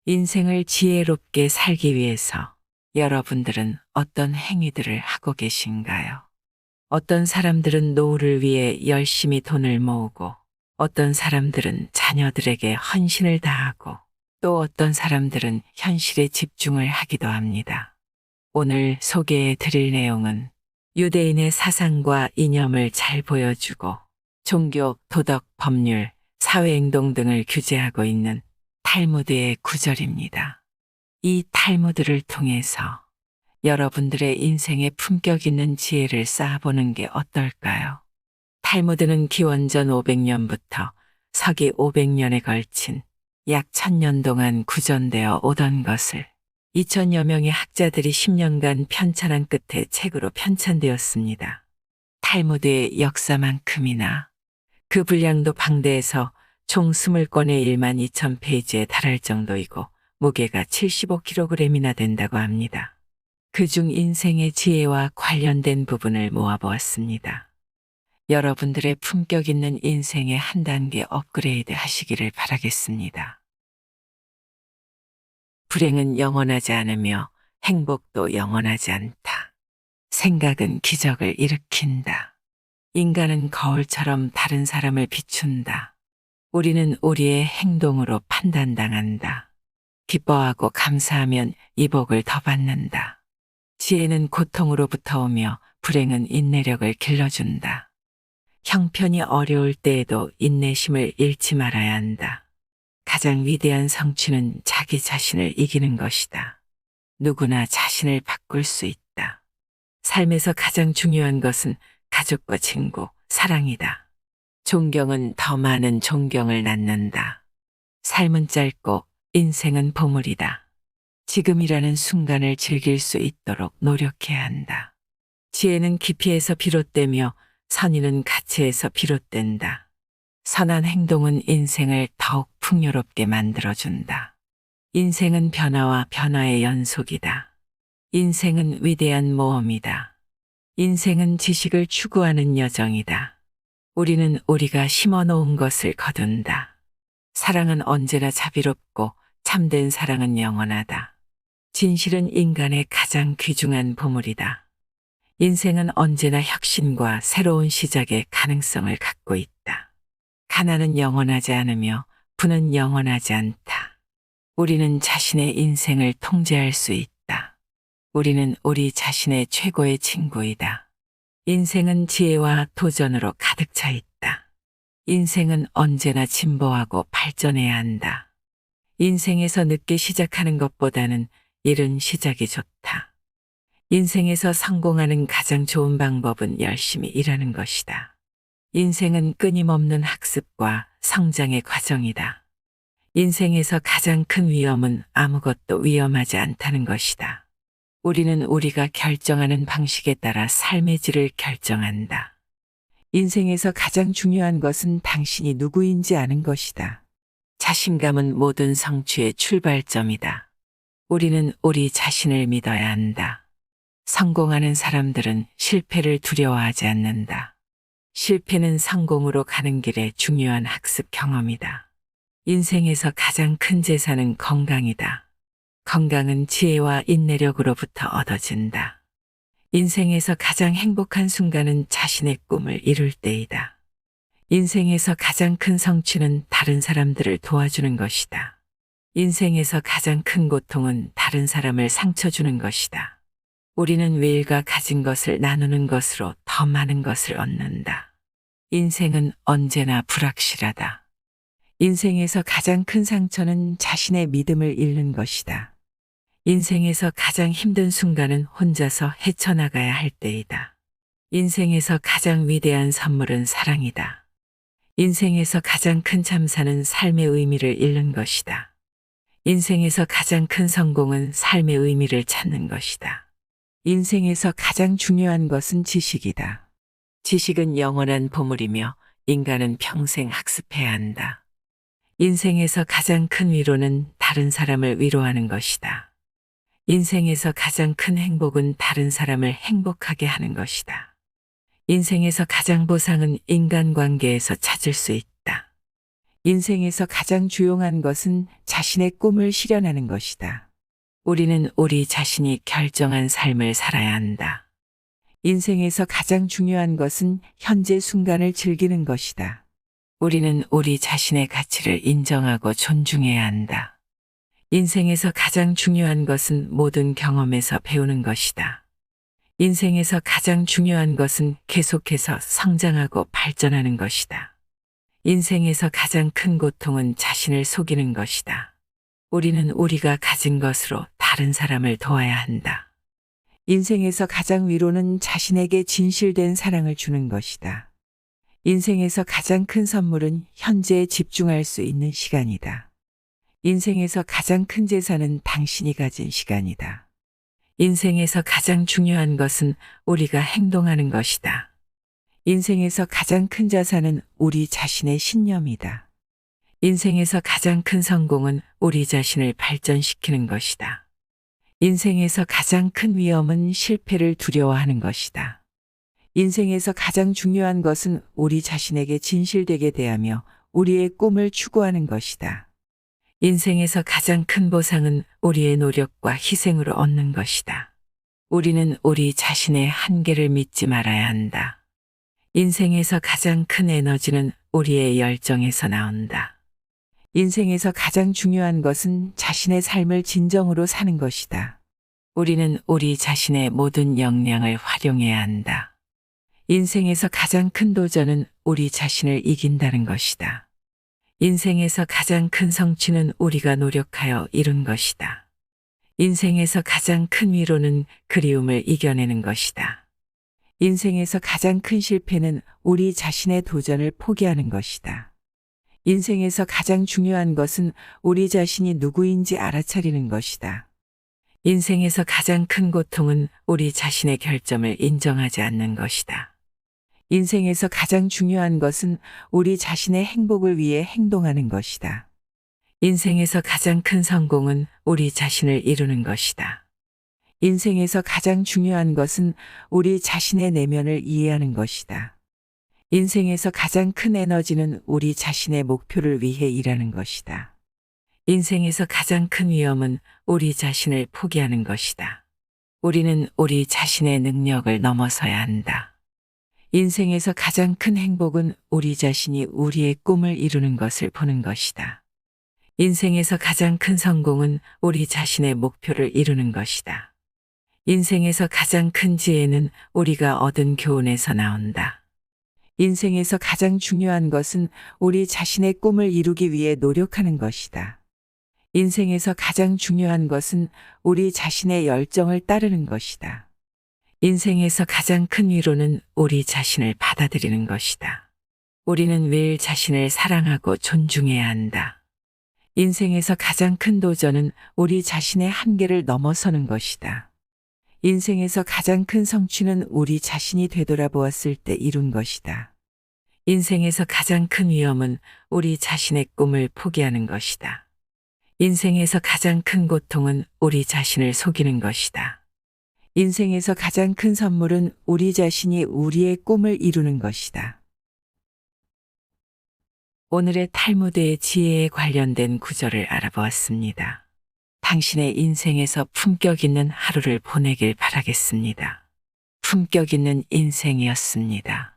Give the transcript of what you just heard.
인생을 지혜롭게 살기 위해서 여러분들은 어떤 행위들을 하고 계신가요? 어떤 사람들은 노후를 위해 열심히 돈을 모으고, 어떤 사람들은 자녀들에게 헌신을 다하고, 또 어떤 사람들은 현실에 집중을 하기도 합니다. 오늘 소개해 드릴 내용은 유대인의 사상과 이념을 잘 보여주고 종교, 도덕, 법률, 사회행동 등을 규제하고 있는 탈무드의 구절입니다. 이 탈무드를 통해서 여러분들의 인생에 품격 있는 지혜를 쌓아보는 게 어떨까요? 탈무드는 기원전 500년부터 서기 500년에 걸친 약 1000년 동안 구전되어 오던 것을 2000여 명의 학자들이 10년간 편찬한 끝에 책으로 편찬되었습니다. 탈무드의 역사만큼이나 그 분량도 방대해서 총 20권의 12,000페이지에 달할 정도이고 무게가 75kg이나 된다고 합니다. 그중 인생의 지혜와 관련된 부분을 모아보았습니다. 여러분들의 품격 있는 인생의 한 단계 업그레이드 하시기를 바라겠습니다. 불행은 영원하지 않으며 행복도 영원하지 않다. 생각은 기적을 일으킨다. 인간은 거울처럼 다른 사람을 비춘다. 우리는 우리의 행동으로 판단당한다. 기뻐하고 감사하면 이복을 더 받는다. 지혜는 고통으로부터 오며 불행은 인내력을 길러준다. 형편이 어려울 때에도 인내심을 잃지 말아야 한다. 가장 위대한 성취는 자기 자신을 이기는 것이다. 누구나 자신을 바꿀 수 있다. 삶에서 가장 중요한 것은 가족과 친구, 사랑이다. 존경은 더 많은 존경을 낳는다. 삶은 짧고 인생은 보물이다. 지금이라는 순간을 즐길 수 있도록 노력해야 한다. 지혜는 깊이에서 비롯되며 선의는 가치에서 비롯된다. 선한 행동은 인생을 더욱 풍요롭게 만들어준다. 인생은 변화와 변화의 연속이다. 인생은 위대한 모험이다. 인생은 지식을 추구하는 여정이다. 우리는 우리가 심어놓은 것을 거둔다. 사랑은 언제나 자비롭고 참된 사랑은 영원하다. 진실은 인간의 가장 귀중한 보물이다. 인생은 언제나 혁신과 새로운 시작의 가능성을 갖고 있다. 가난은 영원하지 않으며 부는 영원하지 않다. 우리는 자신의 인생을 통제할 수 있다. 우리는 우리 자신의 최고의 친구이다. 인생은 지혜와 도전으로 가득 차 있다. 인생은 언제나 진보하고 발전해야 한다. 인생에서 늦게 시작하는 것보다는 이른 시작이 좋다. 인생에서 성공하는 가장 좋은 방법은 열심히 일하는 것이다. 인생은 끊임없는 학습과 성장의 과정이다. 인생에서 가장 큰 위험은 아무것도 위험하지 않다는 것이다. 우리는 우리가 결정하는 방식에 따라 삶의 질을 결정한다. 인생에서 가장 중요한 것은 당신이 누구인지 아는 것이다. 자신감은 모든 성취의 출발점이다. 우리는 우리 자신을 믿어야 한다. 성공하는 사람들은 실패를 두려워하지 않는다. 실패는 성공으로 가는 길의 중요한 학습 경험이다. 인생에서 가장 큰 재산은 건강이다. 건강은 지혜와 인내력으로부터 얻어진다. 인생에서 가장 행복한 순간은 자신의 꿈을 이룰 때이다. 인생에서 가장 큰 성취는 다른 사람들을 도와주는 것이다. 인생에서 가장 큰 고통은 다른 사람을 상처 주는 것이다. 우리는 외일과 가진 것을 나누는 것으로 더 많은 것을 얻는다. 인생은 언제나 불확실하다. 인생에서 가장 큰 상처는 자신의 믿음을 잃는 것이다. 인생에서 가장 힘든 순간은 혼자서 헤쳐나가야 할 때이다. 인생에서 가장 위대한 선물은 사랑이다. 인생에서 가장 큰 참사는 삶의 의미를 잃는 것이다. 인생에서 가장 큰 성공은 삶의 의미를 찾는 것이다. 인생에서 가장 중요한 것은 지식이다. 지식은 영원한 보물이며 인간은 평생 학습해야 한다. 인생에서 가장 큰 위로는 다른 사람을 위로하는 것이다. 인생에서 가장 큰 행복은 다른 사람을 행복하게 하는 것이다. 인생에서 가장 보상은 인간관계에서 찾을 수 있다. 인생에서 가장 중요한 것은 자신의 꿈을 실현하는 것이다. 우리는 우리 자신이 결정한 삶을 살아야 한다. 인생에서 가장 중요한 것은 현재 순간을 즐기는 것이다. 우리는 우리 자신의 가치를 인정하고 존중해야 한다. 인생에서 가장 중요한 것은 모든 경험에서 배우는 것이다. 인생에서 가장 중요한 것은 계속해서 성장하고 발전하는 것이다. 인생에서 가장 큰 고통은 자신을 속이는 것이다. 우리는 우리가 가진 것으로 다른 사람을 도와야 한다. 인생에서 가장 위로는 자신에게 진실된 사랑을 주는 것이다. 인생에서 가장 큰 선물은 현재에 집중할 수 있는 시간이다. 인생에서 가장 큰 재산은 당신이 가진 시간이다. 인생에서 가장 중요한 것은 우리가 행동하는 것이다. 인생에서 가장 큰 자산은 우리 자신의 신념이다. 인생에서 가장 큰 성공은 우리 자신을 발전시키는 것이다. 인생에서 가장 큰 위험은 실패를 두려워하는 것이다. 인생에서 가장 중요한 것은 우리 자신에게 진실되게 대하며 우리의 꿈을 추구하는 것이다. 인생에서 가장 큰 보상은 우리의 노력과 희생으로 얻는 것이다. 우리는 우리 자신의 한계를 믿지 말아야 한다. 인생에서 가장 큰 에너지는 우리의 열정에서 나온다. 인생에서 가장 중요한 것은 자신의 삶을 진정으로 사는 것이다. 우리는 우리 자신의 모든 역량을 활용해야 한다. 인생에서 가장 큰 도전은 우리 자신을 이긴다는 것이다. 인생에서 가장 큰 성취는 우리가 노력하여 이룬 것이다. 인생에서 가장 큰 위로는 그리움을 이겨내는 것이다. 인생에서 가장 큰 실패는 우리 자신의 도전을 포기하는 것이다. 인생에서 가장 중요한 것은 우리 자신이 누구인지 알아차리는 것이다. 인생에서 가장 큰 고통은 우리 자신의 결점을 인정하지 않는 것이다. 인생에서 가장 중요한 것은 우리 자신의 행복을 위해 행동하는 것이다. 인생에서 가장 큰 성공은 우리 자신을 이루는 것이다. 인생에서 가장 중요한 것은 우리 자신의 내면을 이해하는 것이다. 인생에서 가장 큰 에너지는 우리 자신의 목표를 위해 일하는 것이다. 인생에서 가장 큰 위험은 우리 자신을 포기하는 것이다. 우리는 우리 자신의 능력을 넘어서야 한다. 인생에서 가장 큰 행복은 우리 자신이 우리의 꿈을 이루는 것을 보는 것이다. 인생에서 가장 큰 성공은 우리 자신의 목표를 이루는 것이다. 인생에서 가장 큰 지혜는 우리가 얻은 교훈에서 나온다. 인생에서 가장 중요한 것은 우리 자신의 꿈을 이루기 위해 노력하는 것이다. 인생에서 가장 중요한 것은 우리 자신의 열정을 따르는 것이다. 인생에서 가장 큰 위로는 우리 자신을 받아들이는 것이다. 우리는 매일 자신을 사랑하고 존중해야 한다. 인생에서 가장 큰 도전은 우리 자신의 한계를 넘어서는 것이다. 인생에서 가장 큰 성취는 우리 자신이 되돌아보았을 때 이룬 것이다. 인생에서 가장 큰 위험은 우리 자신의 꿈을 포기하는 것이다. 인생에서 가장 큰 고통은 우리 자신을 속이는 것이다. 인생에서 가장 큰 선물은 우리 자신이 우리의 꿈을 이루는 것이다. 오늘의 탈무드의 지혜에 관련된 구절을 알아보았습니다. 당신의 인생에서 품격 있는 하루를 보내길 바라겠습니다. 품격 있는 인생이었습니다.